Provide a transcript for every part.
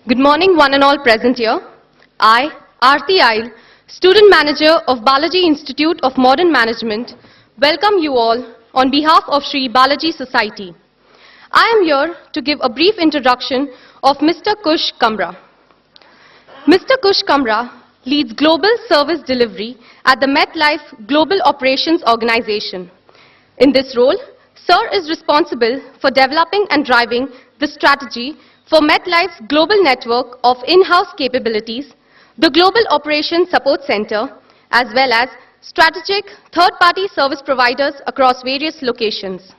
Good morning, one and all present here. I, Aarti Ail, Student Manager of Balaji Institute of Modern Management, welcome you all on behalf of Sri Balaji Society. I am here to give a brief introduction of Mr. Kush Karna. Mr. Kush Karna leads global service delivery at the Metlife Global Operations Organization. In this role, Sir is responsible for developing and driving the strategy for Metlife's global network of in-house capabilities, the Global Operations Support Center, as well as strategic third-party service providers across various locations.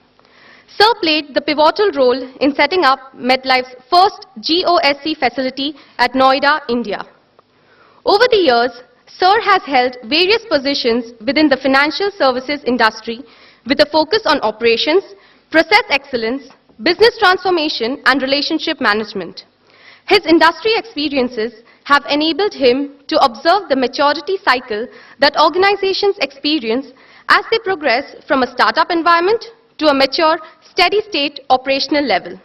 Sir played the pivotal role in setting up Metlife's first GOSC facility at Noida, India. Over the years, Sir has held various positions within the financial services industry with a focus on operations, process excellence, business transformation, and relationship management. His industry experiences have enabled him to observe the maturity cycle that organizations experience as they progress from a startup environment to a mature, steady-state operational level.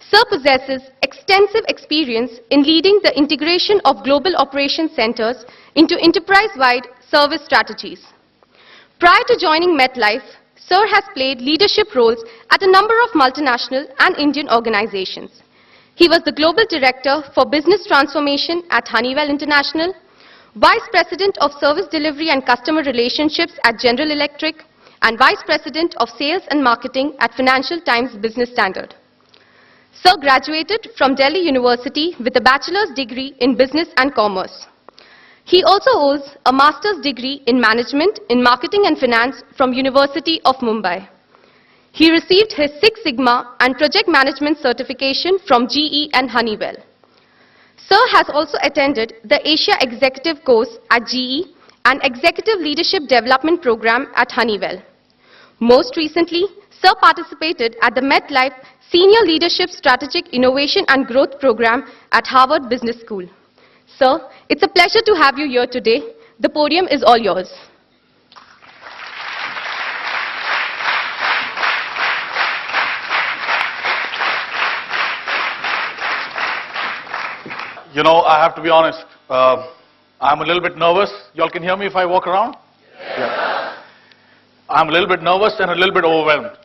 Sir possesses extensive experience in leading the integration of global operations centers into enterprise-wide service strategies. Prior to joining Metlife, Sir has played leadership roles at a number of multinational and Indian organizations. He was the Global Director for Business Transformation at Honeywell International, Vice President of Service Delivery and Customer Relationships at General Electric, and Vice President of Sales and Marketing at Financial Times Business Standard. Sir graduated from Delhi University with a bachelor's degree in Business and Commerce. He also holds a master's degree in Management in Marketing and Finance from University of Mumbai. He received his Six Sigma and Project Management certification from GE and Honeywell. Sir has also attended the Asia Executive Course at GE and Executive Leadership Development Program at Honeywell. Most recently, Sir participated at the Metlife Senior Leadership Strategic Innovation and Growth Program at Harvard Business School. Sir, it's a pleasure to have you here today. The podium is all yours. You know, I have to be honest, I'm a little bit nervous. Y'all can hear me if I walk around? Yeah. I'm a little bit nervous and a little bit overwhelmed.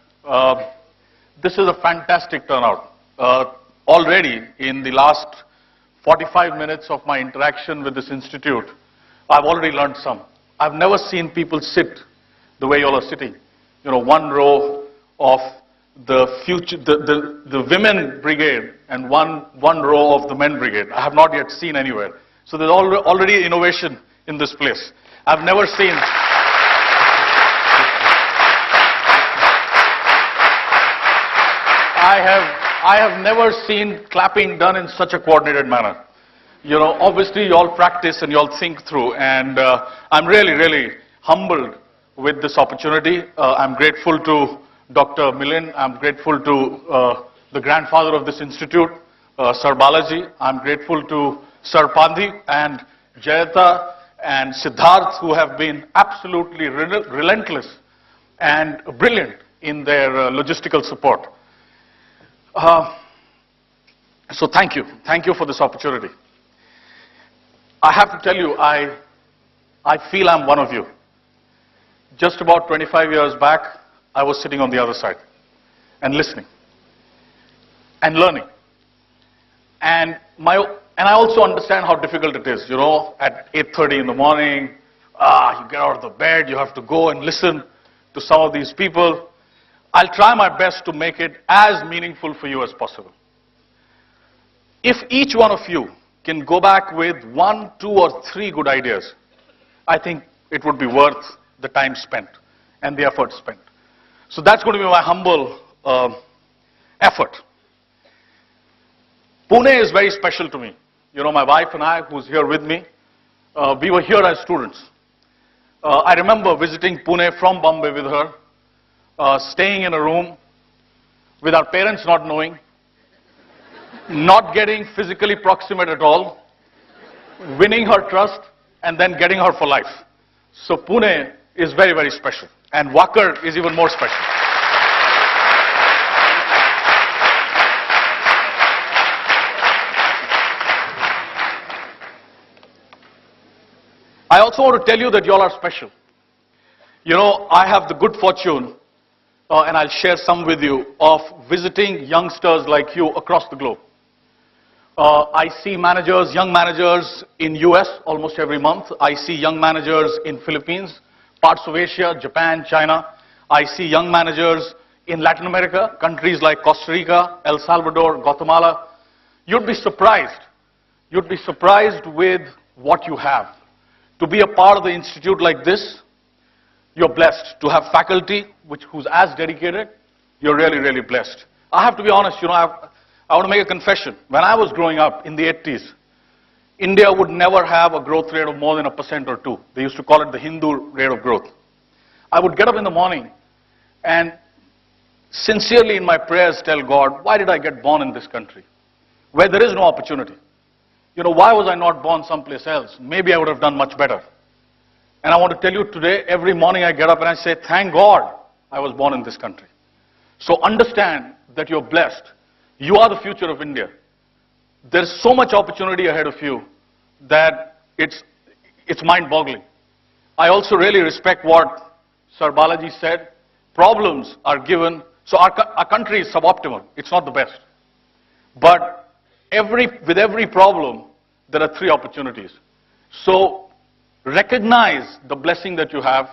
This is a fantastic turnout. Already in the last 45 minutes of my interaction with this institute, I've already learned some. I've never seen people sit the way y'all are sitting. You know, one row of the future, the women brigade and one row of the men brigade. I have not yet seen anywhere. So there's already innovation in this place. I've never seen. I have never seen clapping done in such a coordinated manner. You know, obviously you all practice and you all think through, and I'm really, really humbled with this opportunity. I'm grateful to Dr. Milind. I'm grateful to the grandfather of this institute, Sir Balaji. I'm grateful to Sir Pandhi and Jayata and Siddharth, who have been absolutely relentless and brilliant in their logistical support. So thank you for this opportunity. I have to tell you, I feel I'm one of you. Just about 25 years back, I was sitting on the other side and listening and learning. And I also understand how difficult it is, you know, at 8:30 in the morning, you get out of the bed, you have to go and listen to some of these people. I'll try my best to make it as meaningful for you as possible. If each one of you can go back with 1, 2, or 3 good ideas, I think it would be worth the time spent and the effort spent. So that's going to be my humble effort. Pune is very special to me. You know, my wife and I, who's here with me, we were here as students. I remember visiting Pune from Bombay with her, staying in a room with our parents not knowing, not getting physically proximate at all, winning her trust, and then getting her for life. So Pune is very, very special. And Wakar is even more special. I also want to tell you that you all are special. You know, I have the good fortune, and I'll share some with you, of visiting youngsters like you across the globe. I see managers, young managers in US almost every month. I see young managers in Philippines, parts of Asia, Japan, China. I see young managers in Latin America, countries like Costa Rica, El Salvador, Guatemala. You'd be surprised. You'd be surprised with what you have. To be a part of the institute like this, you're blessed. To have faculty who's as dedicated, you're really, really blessed. I have to be honest, you know, I want to make a confession. When I was growing up in the 80s, India would never have a growth rate of more than 1% or 2%. They used to call it the Hindu rate of growth. I would get up in the morning and sincerely in my prayers tell God, why did I get born in this country where there is no opportunity? You know, why was I not born someplace else? Maybe I would have done much better. And I want to tell you today, every morning I get up and I say, thank God I was born in this country. So understand that you're blessed. You are the future of India. There's so much opportunity ahead of you that it's mind-boggling. I also really respect what Sir Balaji said. Problems are given. So our country is suboptimal. It's not the best. But with every problem, there are 3 opportunities. So recognize the blessing that you have,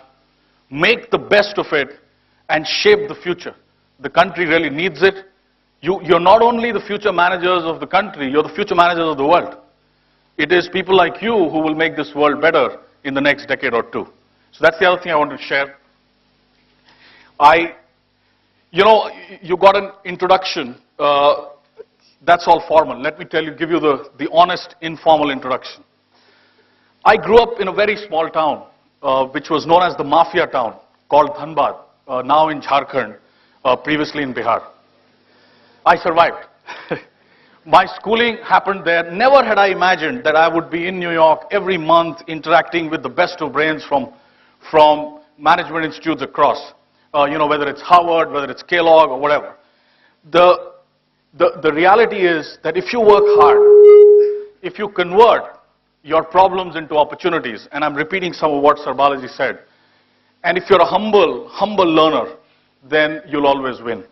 make the best of it, and shape the future. The country really needs it. You're not only the future managers of the country, you're the future managers of the world. It is people like you who will make this world better in the next decade or 2. So that's the other thing I want to share. You know, you got an introduction. That's all formal. Let me give you the honest, informal introduction. I grew up in a very small town, which was known as the Mafia town, called Dhanbad, now in Jharkhand, previously in Bihar. I survived. My schooling happened there. Never had I imagined that I would be in New York every month interacting with the best of brains from management institutes across. You know, whether it's Harvard, whether it's Kellogg or whatever. The reality is that if you work hard, if you convert your problems into opportunities, and I'm repeating some of what Sir Balaji said, and if you're a humble learner, then you'll always win.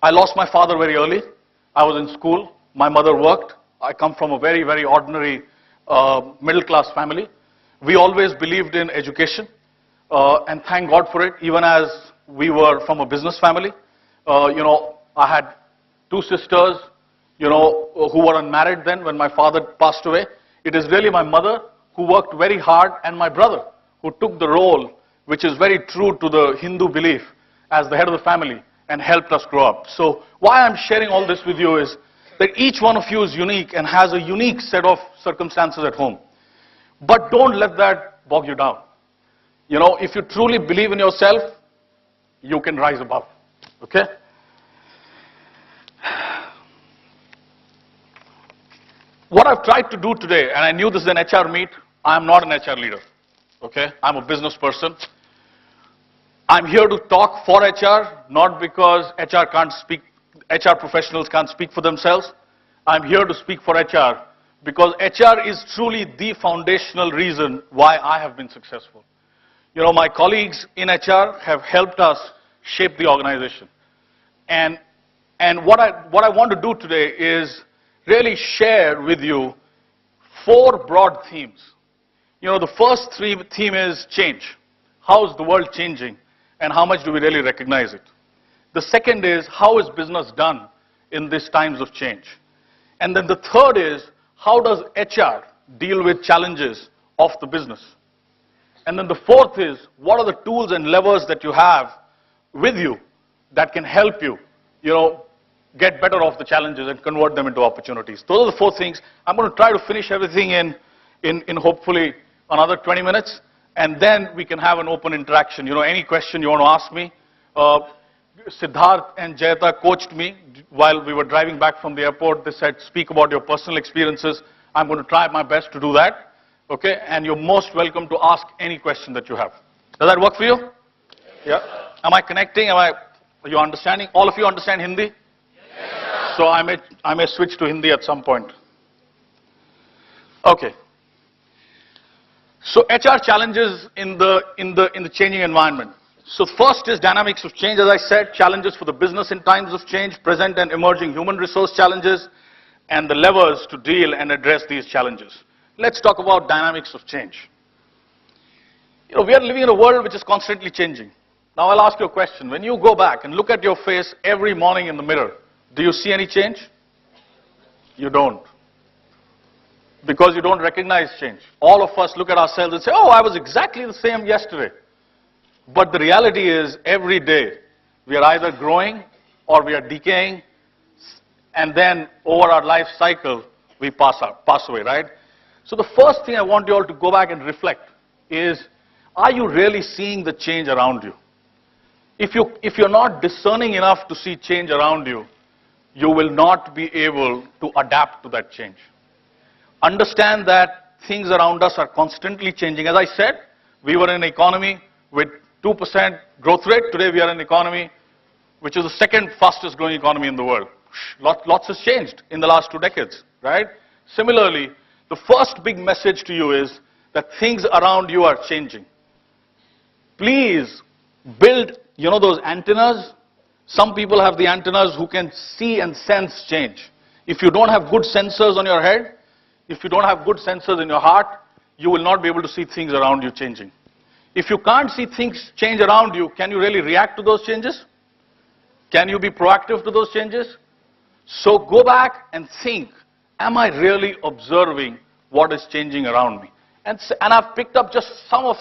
I lost my father very early. I was in school. My mother worked. I come from a very, very ordinary middle-class family. We always believed in education, and thank God for it, even as we were from a business family. You know, I had 2 sisters, you know, who were unmarried then when my father passed away. It is really my mother who worked very hard, and my brother who took the role, which is very true to the Hindu belief, as the head of the family and helped us grow up. So why I'm sharing all this with you is that each one of you is unique and has a unique set of circumstances at home. But don't let that bog you down. You know, if you truly believe in yourself, you can rise above. Okay? What I've tried to do today, and I knew this is an HR meet, I'm not an HR leader. Okay? I'm a business person. I'm here to talk for HR, not because HR professionals can't speak for themselves. I'm here to speak for HR because HR is truly the foundational reason why I have been successful. You know, my colleagues in HR have helped us shape the organization. And what I want to do today is really share with you 4 broad themes. You know, the first theme is change. How is the world changing? And how much do we really recognize it? The second is, how is business done in these times of change? And then the third is, how does HR deal with challenges of the business? And then the fourth is, what are the tools and levers that you have with you that can help you, you know, get better off the challenges and convert them into opportunities? Those are the 4 things. I'm going to try to finish everything in hopefully another 20 minutes. And then we can have an open interaction. You know, any question you want to ask me. Siddharth and Jayata coached me while we were driving back from the airport. They said, speak about your personal experiences. I'm going to try my best to do that. Okay? And you're most welcome to ask any question that you have. Does that work for you? Yeah? Am I connecting? Are you understanding? All of you understand Hindi? Yes. So I may switch to Hindi at some point. Okay. So HR challenges in the changing environment. So first is dynamics of change, as I said, challenges for the business in times of change, present and emerging human resource challenges, and the levers to deal and address these challenges. Let's talk about dynamics of change. You know, we are living in a world which is constantly changing. Now I'll ask you a question. When you go back and look at your face every morning in the mirror, do you see any change? You don't. Because you don't recognize change. All of us look at ourselves and say, oh, I was exactly the same yesterday. But the reality is, every day, we are either growing or we are decaying, and then over our life cycle, we pass away, right? So the first thing I want you all to go back and reflect is, are you really seeing the change around you? If you're not discerning enough to see change around you, you will not be able to adapt to that change. Understand that things around us are constantly changing. As I said, we were in an economy with 2% growth rate. Today we are in an economy which is the second fastest growing economy in the world. Lots has changed in the last 2 decades, right? Similarly, the first big message to you is that things around you are changing. Please build, you know, those antennas. Some people have the antennas who can see and sense change. If you don't have good sensors on your head, if you don't have good sensors in your heart, you will not be able to see things around you changing. If you can't see things change around you, can you really react to those changes? Can you be proactive to those changes? So go back and think, am I really observing what is changing around me? And I've picked up just some of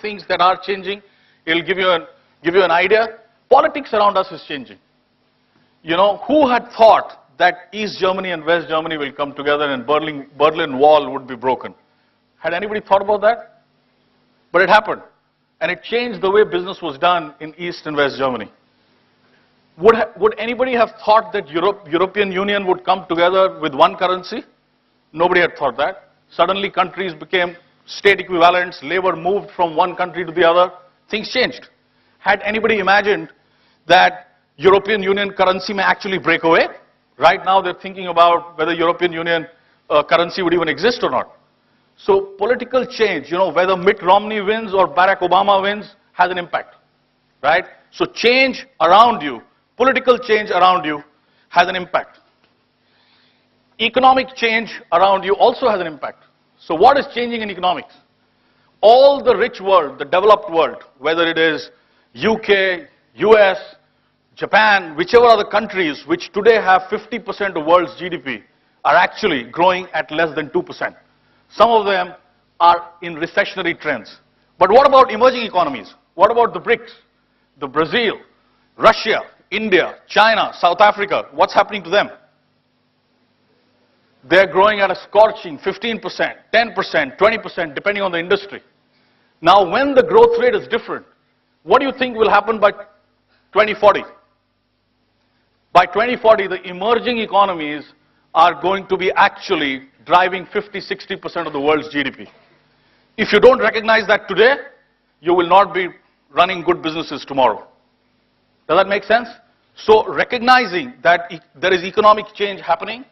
things that are changing. It'll give you an idea. Politics around us is changing. You know, who had thought that East Germany and West Germany will come together and Berlin Wall would be broken? Had anybody thought about that? But it happened. And it changed the way business was done in East and West Germany. Would anybody have thought that European Union would come together with one currency? Nobody had thought that. Suddenly countries became state equivalents, labor moved from one country to the other, things changed. Had anybody imagined that European Union currency may actually break away? Right now they're thinking about whether European Union currency would even exist or not. So political change, you know, whether Mitt Romney wins or Barack Obama wins has an impact, right? So change around you, political change around you has an impact. Economic change around you also has an impact. So what is changing in economics? All the rich world, the developed world, whether it is UK, US, Japan, whichever other countries which today have 50% of world's GDP are actually growing at less than 2%. Some of them are in recessionary trends. But what about emerging economies? What about the BRICS, the Brazil, Russia, India, China, South Africa? What's happening to them? They're growing at a scorching 15%, 10%, 20%, depending on the industry. Now, when the growth rate is different, what do you think will happen by 2040? By 2040, the emerging economies are going to be actually driving 50-60% of the world's GDP. If you don't recognize that today, you will not be running good businesses tomorrow. Does that make sense? So recognizing that there is economic change happening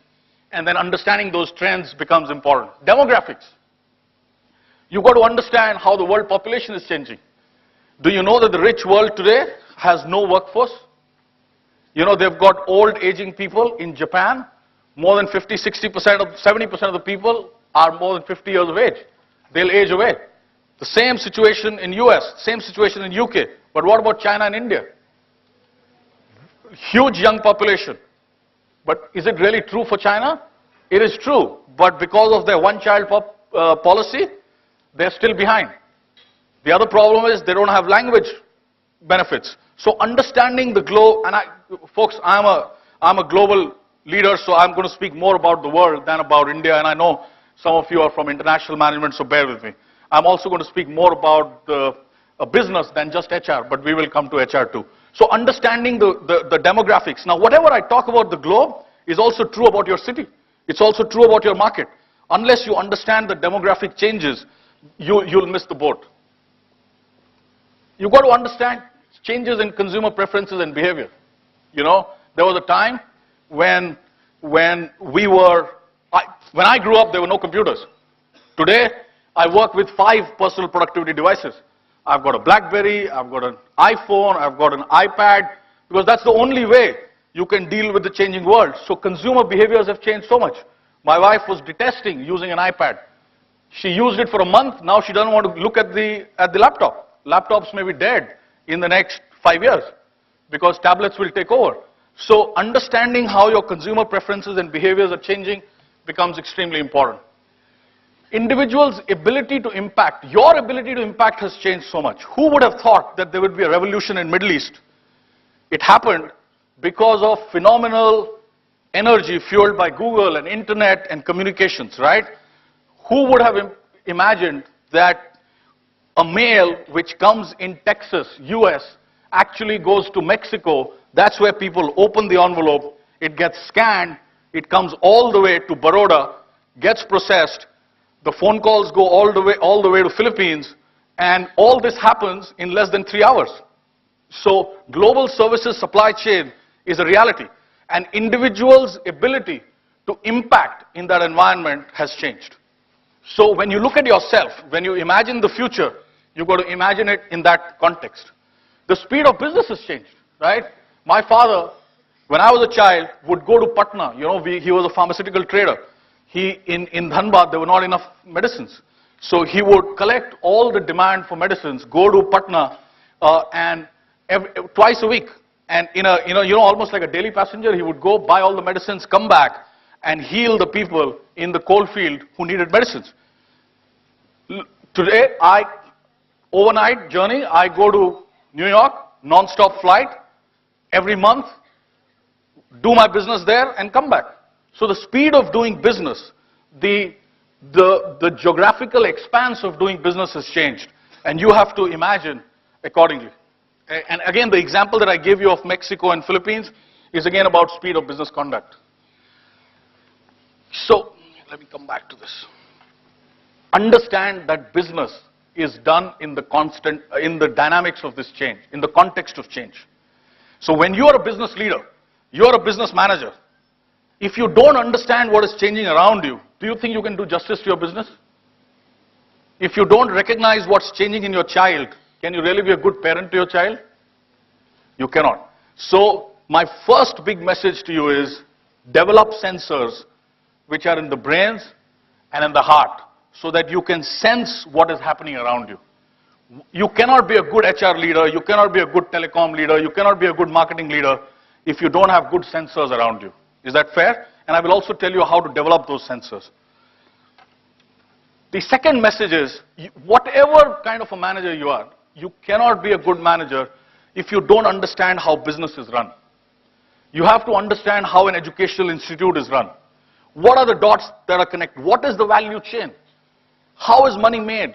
and then understanding those trends becomes important. Demographics. You've got to understand how the world population is changing. Do you know that the rich world today has no workforce? You know, they've got old aging people in Japan. More than 50, 60%, 70% of the people are more than 50 years of age. They'll age away. The same situation in US, same situation in UK. But what about China and India? Huge young population. But is it really true for China? It is true. But because of their one-child policy, they're still behind. The other problem is they don't have language benefits. So understanding the globe, and folks, I'm a global leader, so I'm going to speak more about the world than about India, and I know some of you are from international management, so bear with me. I'm also going to speak more about a business than just HR, but we will come to HR too. So understanding the demographics. Now, whatever I talk about the globe is also true about your city. It's also true about your market. Unless you understand the demographic changes, you'll miss the boat. You've got to understand changes in consumer preferences and behavior. You know, there was a time when I grew up, there were no computers. Today, I work with 5 personal productivity devices. I've got a BlackBerry, I've got an iPhone, I've got an iPad, because that's the only way you can deal with the changing world. So consumer behaviors have changed so much. My wife was detesting using an iPad. She used it for a month, now she doesn't want to look at the laptop. Laptops may be dead in the next 5 years because tablets will take over. So understanding how your consumer preferences and behaviors are changing becomes extremely important. Individuals' ability to impact, your ability to impact has changed so much. Who would have thought that there would be a revolution in Middle East? It happened because of phenomenal energy fueled by Google and internet and communications, right? Who would have imagined that a mail which comes in Texas, US, actually goes to Mexico? That's where people open the envelope, it gets scanned, it comes all the way to Baroda, gets processed, the phone calls go all the way to Philippines, and all this happens in less than 3 hours. So global services supply chain is a reality, and individuals' ability to impact in that environment has changed. So when you look at yourself, when you imagine the future, you've got to imagine it in that context. The speed of business has changed, right? My father, when I was a child, would go to Patna. You know, he was a pharmaceutical trader. In Dhanbad, there were not enough medicines. So he would collect all the demand for medicines, go to Patna, and twice a week. And almost like a daily passenger, he would go buy all the medicines, come back, and heal the people in the coal field who needed medicines. Today, overnight journey, I go to New York, non-stop flight, every month, do my business there and come back. So the speed of doing business, the geographical expanse of doing business has changed, and you have to imagine accordingly. And again, the example that I gave you of Mexico and Philippines is again about speed of business conduct. So let me come back to this. Understand that business is done in the dynamics of this change, in the context of change. So when you are a business leader, you're a business manager, if you don't understand what is changing around you, do you think you can do justice to your business? If you don't recognize what's changing in your child, can you really be a good parent to your child? You cannot. So my first big message to you is develop sensors which are in the brains and in the heart so that you can sense what is happening around you. You cannot be a good HR leader, you cannot be a good telecom leader, you cannot be a good marketing leader if you don't have good sensors around you. Is that fair? And I will also tell you how to develop those sensors. The second message is, whatever kind of a manager you are, you cannot be a good manager if you don't understand how business is run. You have to understand how an educational institute is run. What are the dots that are connected? What is the value chain? How is money made?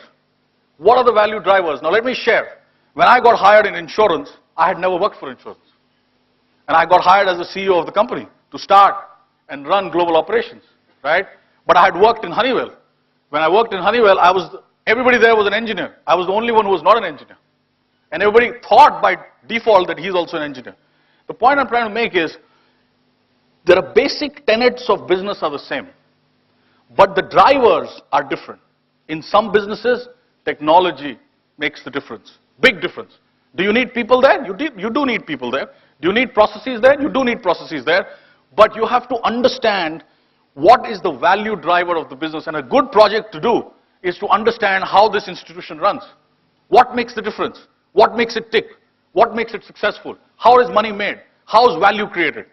What are the value drivers? Now let me share. When I got hired in insurance, I had never worked for insurance. And I got hired as the CEO of the company to start and run global operations, right? But I had worked in Honeywell. When I worked in Honeywell, everybody there was an engineer. I was the only one who was not an engineer. And everybody thought by default that he's also an engineer. The point I'm trying to make is, there are basic tenets of business are the same, but the drivers are different. In some businesses, technology makes the difference, big difference. Do you need people there? You do need people there. Do you need processes there? You do need processes there. But you have to understand what is the value driver of the business. And a good project to do is to understand how this institution runs. What makes the difference? What makes it tick? What makes it successful? How is money made? How is value created?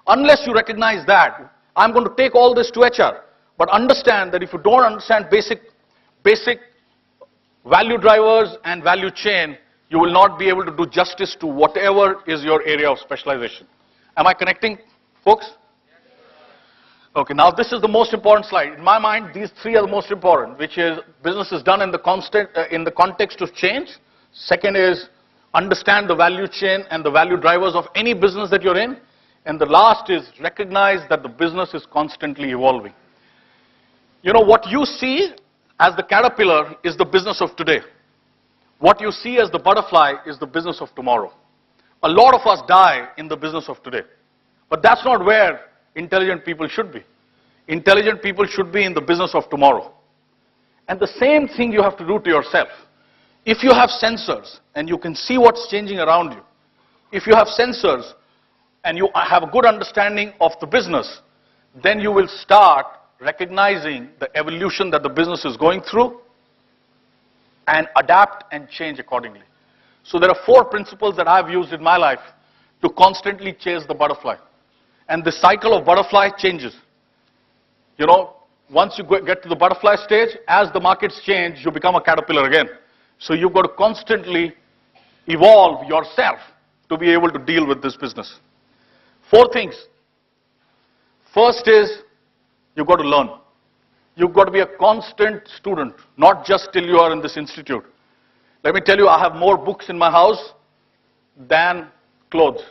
Unless you recognize that, I'm going to take all this to HR. But understand that if you don't understand basic value drivers and value chain, you will not be able to do justice to whatever is your area of specialization. Am I connecting, folks? Okay, now this is the most important slide. In my mind, these three are the most important, which is business is done in the context of change. Second is understand the value chain and the value drivers of any business that you're in. And the last is recognize that the business is constantly evolving. You know, what you see as the caterpillar is the business of today. What you see as the butterfly is the business of tomorrow. A lot of us die in the business of today. But that's not where intelligent people should be. Intelligent people should be in the business of tomorrow. And the same thing you have to do to yourself. If you have sensors and you can see what's changing around you, if you have sensors and you have a good understanding of the business, then you will start recognizing the evolution that the business is going through and adapt and change accordingly. So there are 4 principles that I've used in my life to constantly chase the butterfly. And the cycle of butterfly changes. You know, once you get to the butterfly stage, as the markets change, you become a caterpillar again. So you've got to constantly evolve yourself to be able to deal with this business. 4 things. First is, you've got to learn. You've got to be a constant student, not just till you are in this institute. Let me tell you, I have more books in my house than clothes.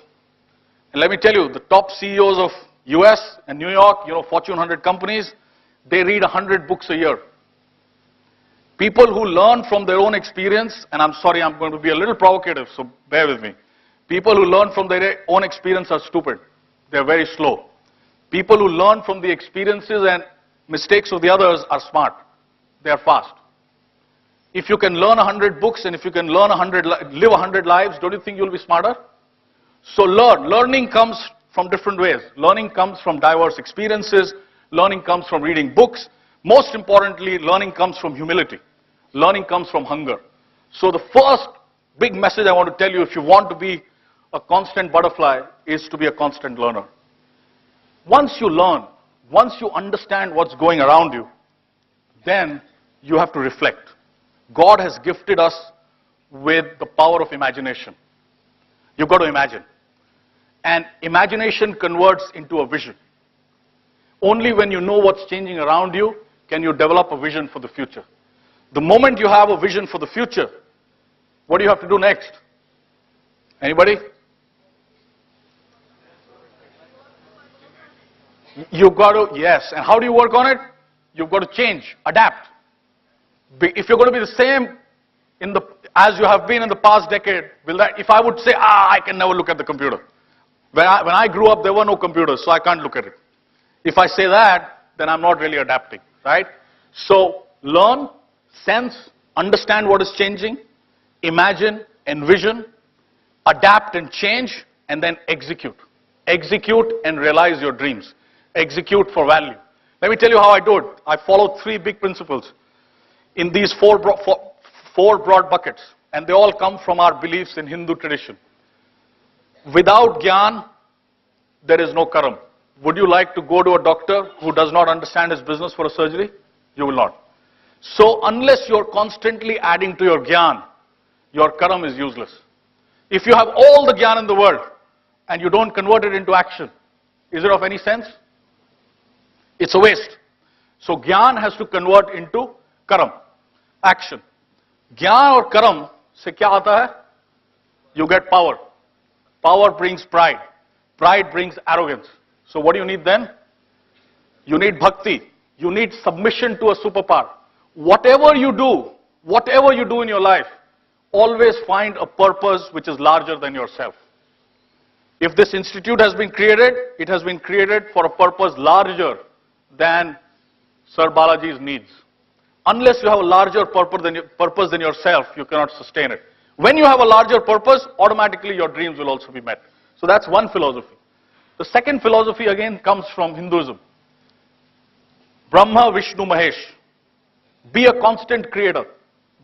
And let me tell you, the top CEOs of US and New York, you know, Fortune 100 companies, they read 100 books a year. People who learn from their own experience, and I'm sorry, I'm going to be a little provocative, so bear with me. People who learn from their own experience are stupid. They're very slow. People who learn from the experiences and mistakes of the others are smart. They are fast. If you can learn 100 books and if you can learn live 100 lives, don't you think you'll be smarter? So learning comes from different ways. Learning comes from diverse experiences. Learning comes from reading books. Most importantly, learning comes from humility. Learning comes from hunger. So the first big message I want to tell you, if you want to be a constant butterfly, is to be a constant learner. Once you learn, once you understand what's going around you, then you have to reflect. God has gifted us with the power of imagination. You've got to imagine. And imagination converts into a vision. Only when you know what's changing around you can you develop a vision for the future. The moment you have a vision for the future, what do you have to do next? Anybody? You've got to, yes. And how do you work on it? You've got to change, adapt. If you're going to be the same as you have been in the past decade, if I would say, I can never look at the computer. When I grew up, there were no computers, so I can't look at it. If I say that, then I'm not really adapting, right? So learn, sense, understand what is changing, imagine, envision, adapt and change, and then execute. Execute and realize your dreams. Execute for value. Let me tell you how I do it. I follow 3 big principles in these 4 broad buckets, and they all come from our beliefs in Hindu tradition. Without Gyan, there is no Karam. Would you like to go to a doctor who does not understand his business for a surgery? You will not. So unless you're constantly adding to your Gyan, your Karam is useless. If you have all the Gyan in the world and you don't convert it into action, is it of any sense? It's a waste. So Gyan has to convert into Karam, action. Gyan or Karam se kya aata hai? You get power. Power brings pride. Pride brings arrogance. So what do you need then? You need bhakti. You need submission to a superpower. Whatever you do in your life, always find a purpose which is larger than yourself. If this institute has been created, it has been created for a purpose larger than Sir Balaji's needs. Unless you have a larger purpose than yourself, you cannot sustain it. When you have a larger purpose, automatically your dreams will also be met. So that's one philosophy. The second philosophy again comes from Hinduism. Brahma, Vishnu, Mahesh. Be a constant creator.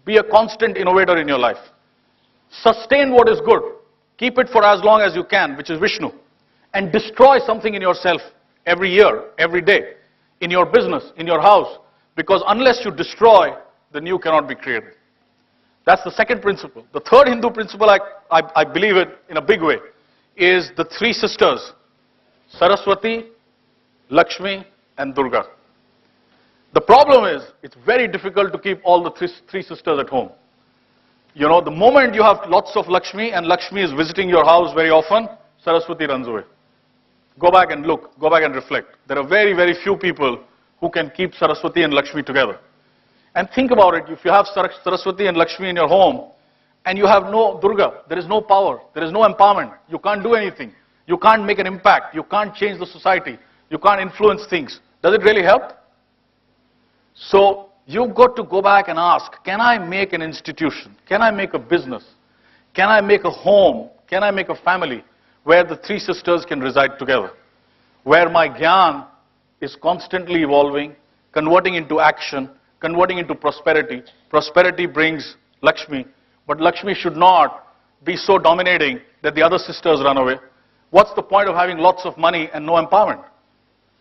Be a constant innovator in your life. Sustain what is good. Keep it for as long as you can, which is Vishnu. And destroy something in yourself every year, every day, in your business, in your house. Because unless you destroy, the new cannot be created. That's the second principle. The third Hindu principle, I believe it in a big way, is the 3 sisters, Saraswati, Lakshmi, and Durga. The problem is, it's very difficult to keep all the 3 sisters at home. You know, the moment you have lots of Lakshmi and Lakshmi is visiting your house very often, Saraswati runs away. Go back and look, go back and reflect. There are very, very few people who can keep Saraswati and Lakshmi together. And think about it, if you have Saraswati and Lakshmi in your home, and you have no Durga, there is no power, there is no empowerment, you can't do anything, you can't make an impact, you can't change the society, you can't influence things. Does it really help? So, You've got to go back and ask, can I make an institution? Can I make a business? Can I make a home? Can I make a family where the three sisters can reside together? Where my gyan is constantly evolving, converting into action, converting into prosperity. Prosperity brings Lakshmi, but Lakshmi should not be so dominating that the other sisters run away. What's the point of having lots of money and no empowerment?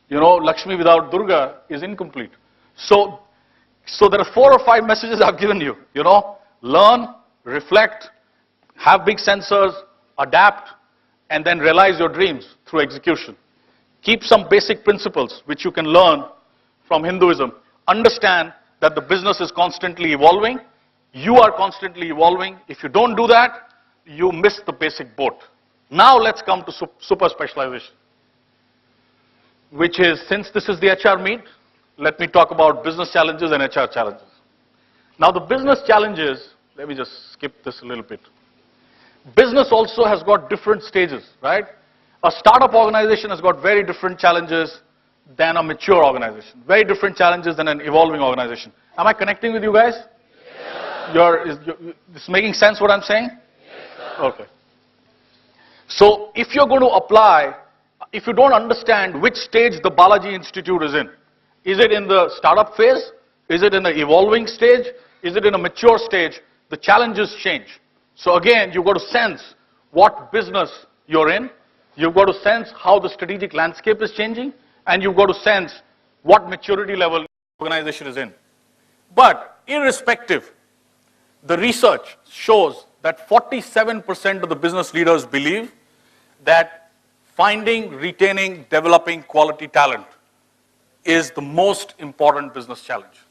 You know, Lakshmi without Durga is incomplete. So there are 4 or 5 messages I've given you. You know, learn, reflect, have big sensors, adapt, and then realize your dreams through execution. Keep some basic principles which you can learn from Hinduism. Understand that the business is constantly evolving. You are constantly evolving. If you don't do that, you miss the basic boat. Now let's come to super specialization, which is, since this is the HR meet, let me talk about business challenges and HR challenges. Now the business challenges, let me just skip this a little bit. Business also has got different stages, right? A startup organization has got very different challenges than a mature organization. Very different challenges than an evolving organization. Am I connecting with you guys? Yes. Is making sense what I'm saying? Yes, sir. Okay. So if you're going to apply, if you don't understand which stage the Balaji Institute is it in the startup phase? Is it in the evolving stage? Is it in a mature stage? The challenges change. So again, you've got to sense what business you're in. You've got to sense how the strategic landscape is changing. And you've got to sense what maturity level the organization is in. But irrespective, the research shows that 47% of the business leaders believe that finding, retaining, developing quality talent is the most important business challenge.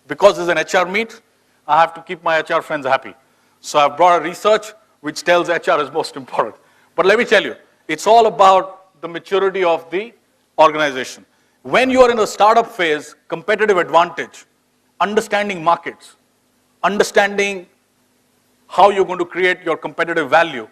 Because it's an HR meet, I have to keep my HR friends happy. So I've brought a research which tells HR is most important. But let me tell you, it's all about the maturity of the organization. When you are in the startup phase, competitive advantage, understanding markets, understanding how you're going to create your competitive value,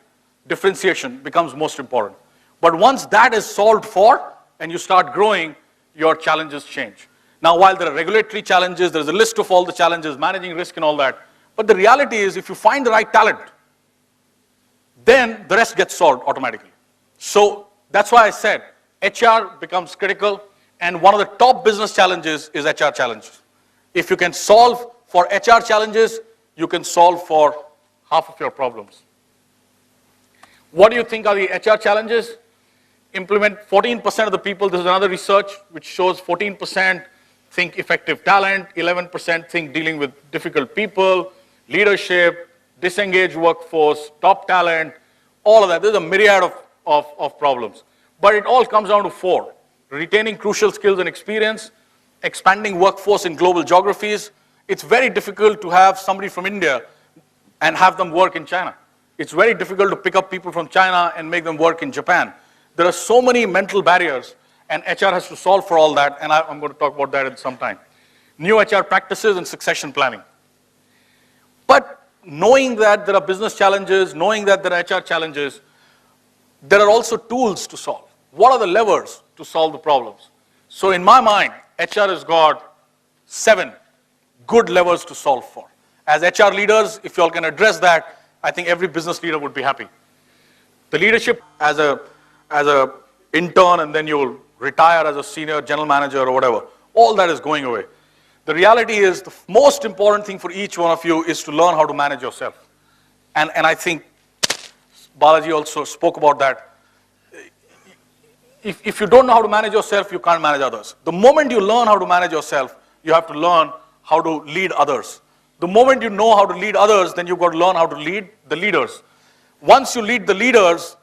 differentiation becomes most important. But once that is solved for and you start growing, your challenges change. Now, while there are regulatory challenges, there's a list of all the challenges, managing risk and all that. But the reality is, if you find the right talent, then the rest gets solved automatically. So that's why I said HR becomes critical, and one of the top business challenges is HR challenges. If you can solve for HR challenges, you can solve for half of your problems. What do you think are the HR challenges? Implement 14% of the people, this is another research which shows 14% think effective talent, 11% think dealing with difficult people, leadership, disengaged workforce, top talent, all of that. There's a myriad of problems. But it all comes down to 4. Retaining crucial skills and experience, expanding workforce in global geographies. It's very difficult to have somebody from India and have them work in China. It's very difficult to pick up people from China and make them work in Japan. There are so many mental barriers, and HR has to solve for all that, and I'm going to talk about that in some time. New HR practices and succession planning. But knowing that there are business challenges, knowing that there are HR challenges, there are also tools to solve. What are the levers to solve the problems? So in my mind, HR has got 7 good levers to solve for. As HR leaders, if you all can address that, I think every business leader would be happy. The leadership as a intern, and then you'll retire as a senior general manager or whatever, all that is going away. The reality is the most important thing for each one of you is to learn how to manage yourself. And I think Balaji also spoke about that. If you don't know how to manage yourself, you can't manage others. The moment you learn how to manage yourself, you have to learn how to lead others. The moment you know how to lead others, then you've got to learn how to lead the leaders. Once you lead the leaders,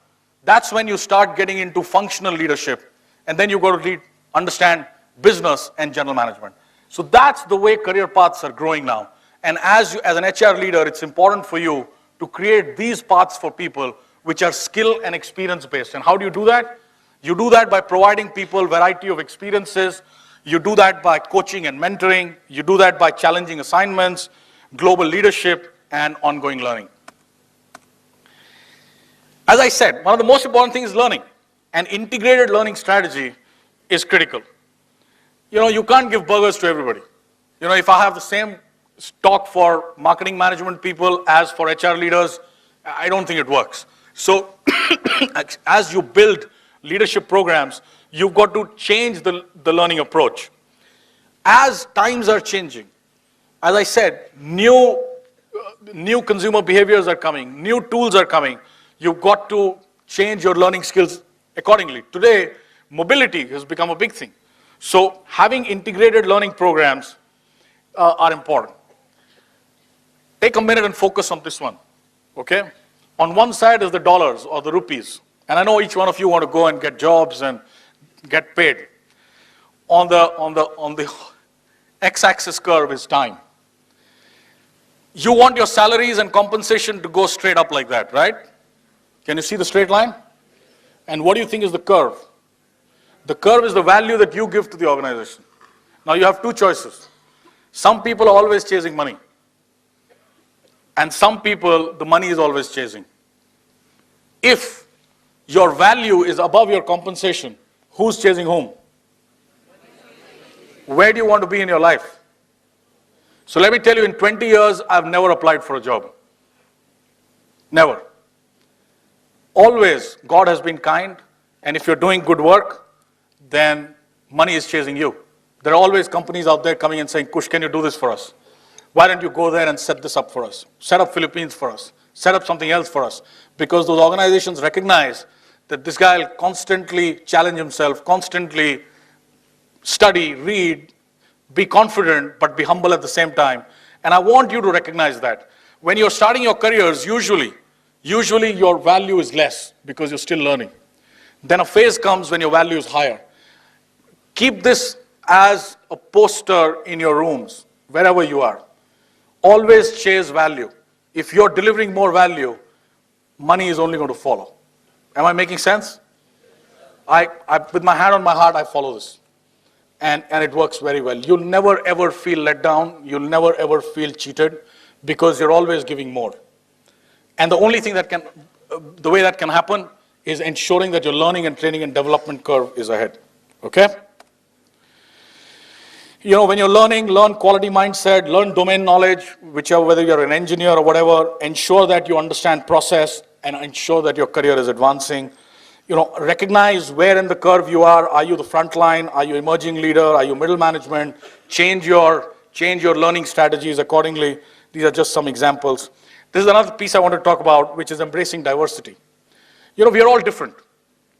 that's when you start getting into functional leadership. And then you've got to understand business and general management. So that's the way career paths are growing now. And as an HR leader, it's important for you to create these paths for people which are skill and experience based. And how do you do that? You do that by providing people a variety of experiences. You do that by coaching and mentoring. You do that by challenging assignments, global leadership, and ongoing learning. As I said, one of the most important things is learning. An integrated learning strategy is critical. You know, you can't give burgers to everybody. If I have the same stock for marketing management people as for HR leaders, I don't think it works. So as you build leadership programs, you've got to change the learning approach. As times are changing, as I said, new consumer behaviors are coming, new tools are coming. You've got to change your learning skills accordingly. Today, mobility has become a big thing. So having integrated learning programs are important. Take a minute and focus on this one, okay? On one side is the dollars or the rupees. And I know each one of you want to go and get jobs and get paid. On the x-axis curve is time. You want your salaries and compensation to go straight up like that, right? Can you see the straight line? And what do you think is the curve? The curve is the value that you give to the organization. Now you have two choices. Some people are always chasing money. And some people, the money is always chasing. If your value is above your compensation, who's chasing whom? Where do you want to be in your life? So let me tell you, in 20 years, I've never applied for a job. Never. Always, God has been kind, and if you're doing good work, then money is chasing you. There are always companies out there coming and saying, Kush, can you do this for us? Why don't you go there and set this up for us? Set up Philippines for us. Set up something else for us. Because those organizations recognize that this guy will constantly challenge himself, constantly study, read, be confident, but be humble at the same time. And I want you to recognize that. When you're starting your careers, usually your value is less because you're still learning. Then a phase comes when your value is higher. Keep this as a poster in your rooms, wherever you are. Always chase value. If you're delivering more value, money is only going to follow. Am I making sense? With my hand on my heart, I follow this. And it works very well. You'll never ever feel let down. You'll never ever feel cheated because you're always giving more. And the only thing the way that can happen is ensuring that your learning and training and development curve is ahead. Okay? When you're learning, learn quality mindset, learn domain knowledge, whether you're an engineer or whatever, ensure that you understand process and ensure that your career is advancing. Recognize where in the curve you are. Are you the front line? Are you emerging leader? Are you middle management? Change your learning strategies accordingly. These are just some examples. This is another piece I want to talk about, which is embracing diversity. We are all different.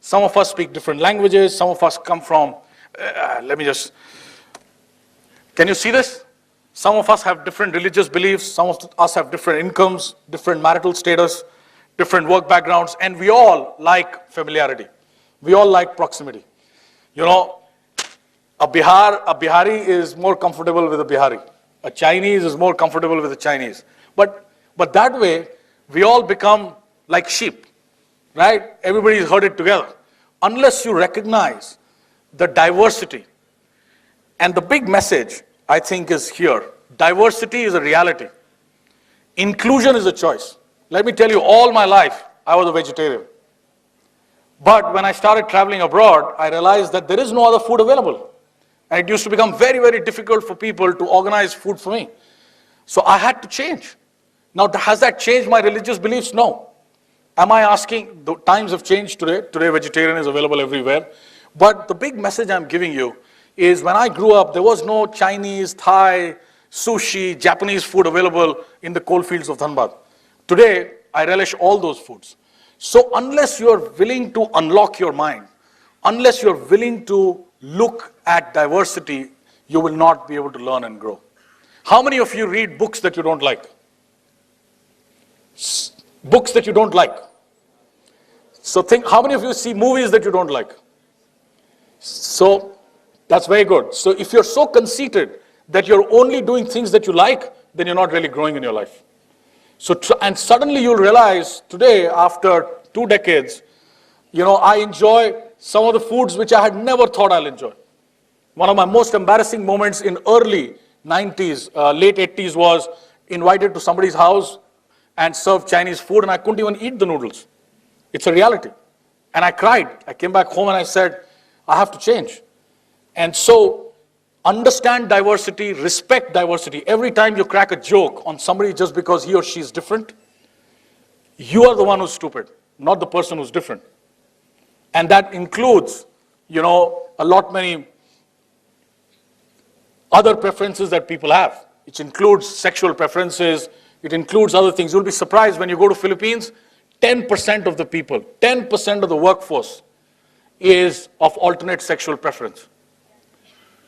Some of us speak different languages. Some of us come from, can you see this? Some of us have different religious beliefs. Some of us have different incomes, different marital status, different work backgrounds, and we all like familiarity. We all like proximity. A Bihari is more comfortable with a Bihari. A Chinese is more comfortable with a Chinese. But that way, we all become like sheep, right? Everybody is herded together. Unless you recognize the diversity. And the big message, I think, is here. Diversity is a reality. Inclusion is a choice. Let me tell you, all my life, I was a vegetarian. But when I started traveling abroad, I realized that there is no other food available. And it used to become very, very difficult for people to organize food for me. So I had to change. Now, has that changed my religious beliefs? No. Am I asking, the times have changed today. Today, vegetarian is available everywhere. But the big message I'm giving you is when I grew up, there was no Chinese, Thai, sushi, Japanese food available in the coal fields of Dhanbad. Today, I relish all those foods. So unless you're willing to unlock your mind, unless you're willing to look at diversity, you will not be able to learn and grow. How many of you read books that you don't like? Books that you don't like. So how many of you see movies that you don't like? So that's very good. So if you're so conceited that you're only doing things that you like, then you're not really growing in your life. And suddenly you'll realize today, after 2 decades, I enjoy some of the foods which I had never thought I'll enjoy. One of my most embarrassing moments in early 90s, late 80s was invited to somebody's house and served Chinese food, and I couldn't even eat the noodles. It's a reality. And I cried. I came back home and I said, I have to change. And so Understand diversity, respect diversity. Every time you crack a joke on somebody just because he or she is different, you are the one who's stupid, not the person who's different. And that includes, a lot many other preferences that people have. It includes sexual preferences. It includes other things. You'll be surprised when you go to Philippines, 10% of the people, 10% of the workforce is of alternate sexual preference.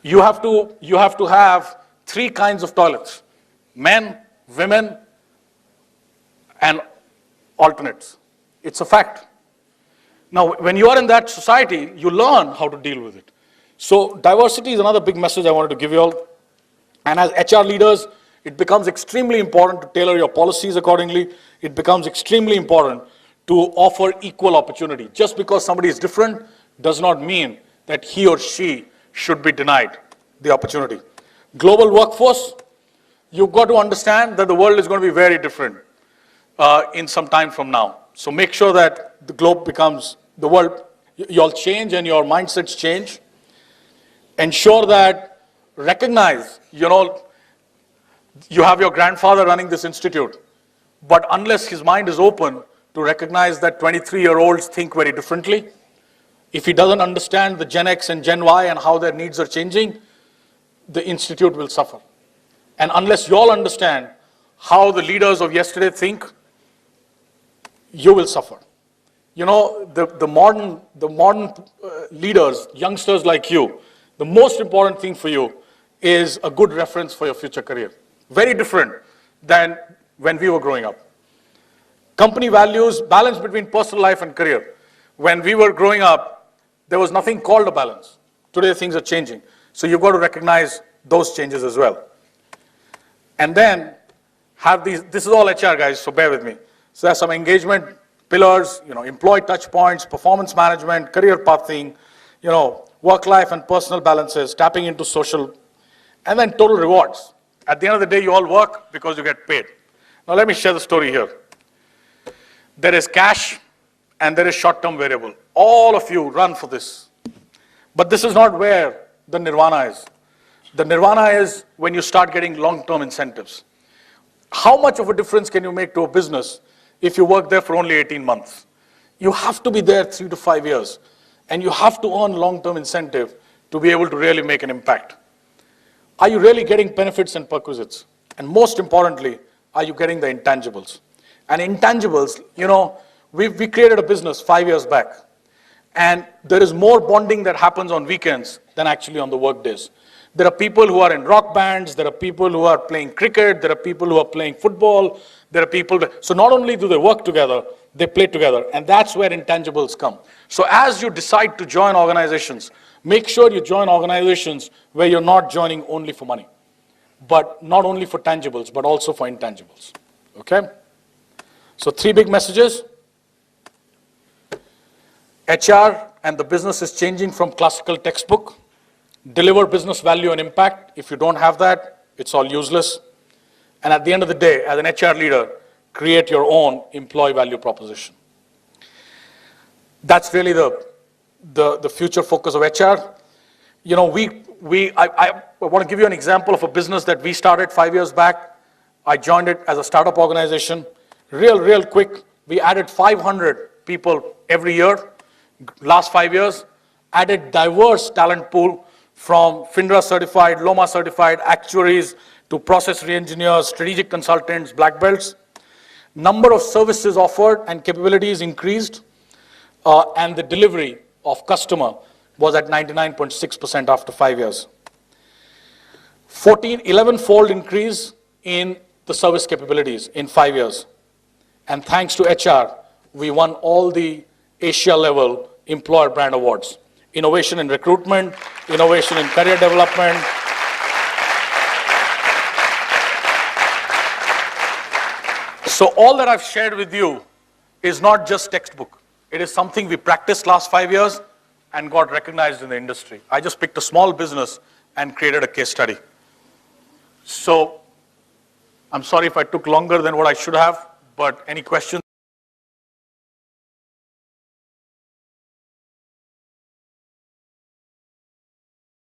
You have to have 3 kinds of toilets: men, women, and alternates. It's a fact. Now, when you are in that society, you learn how to deal with it. So diversity is another big message I wanted to give you all. And as HR leaders, it becomes extremely important to tailor your policies accordingly. It becomes extremely important to offer equal opportunity. Just because somebody is different does not mean that he or she should be denied the opportunity. Global workforce, you've got to understand that the world is going to be very different in some time from now. So make sure that the globe becomes, the world, you all change and your mindsets change. Ensure that, recognize, you have your grandfather running this institute, but unless his mind is open to recognize that 23-year-olds think very differently, if he doesn't understand the Gen X and Gen Y and how their needs are changing, the institute will suffer. And unless you all understand how the leaders of yesterday think, you will suffer. The modern leaders, youngsters like you, the most important thing for you is a good reference for your future career. Very different than when we were growing up. Company values, balance between personal life and career. When we were growing up, there was nothing called a balance. Today things are changing. So you've got to recognize those changes as well. And then have these, this is all HR guys, so bear with me. So there's some engagement pillars, employee touch points, performance management, career pathing, work-life and personal balances, tapping into social, and then total rewards. At the end of the day, you all work because you get paid. Now let me share the story here. There is cash and there is short-term variable. All of you run for this. But this is not where the nirvana is. The nirvana is when you start getting long-term incentives. How much of a difference can you make to a business if you work there for only 18 months? You have to be there 3 to 5 years. And you have to earn long-term incentive to be able to really make an impact. Are you really getting benefits and perquisites? And most importantly, are you getting the intangibles? And intangibles, we created a business 5 years back. And there is more bonding that happens on weekends than actually on the work days. There are people who are in rock bands, there are people who are playing cricket, there are people who are playing football, there are people, so not only do they work together, they play together, and that's where intangibles come. So as you decide to join organizations, make sure you join organizations where you're not joining only for money, but not only for tangibles, but also for intangibles, okay? So 3 big messages. HR and the business is changing from classical textbook. Deliver business value and impact. If you don't have that, it's all useless. And at the end of the day, as an HR leader, create your own employee value proposition. That's really the future focus of HR. I want to give you an example of a business that we started 5 years back. I joined it as a startup organization. Real quick, we added 500 people every year. Last 5 years, added diverse talent pool from FINRA certified, LOMA certified, actuaries to process re-engineers, strategic consultants, black belts. Number of services offered and capabilities increased, and the delivery of customer was at 99.6% after 5 years. 11-fold increase in the service capabilities in 5 years. And thanks to HR, we won all the Asia level employer brand awards. Innovation in recruitment, innovation in career development. So all that I've shared with you is not just textbook. It is something we practiced last 5 years and got recognized in the industry. I just picked a small business and created a case study. So I'm sorry if I took longer than what I should have, but any questions?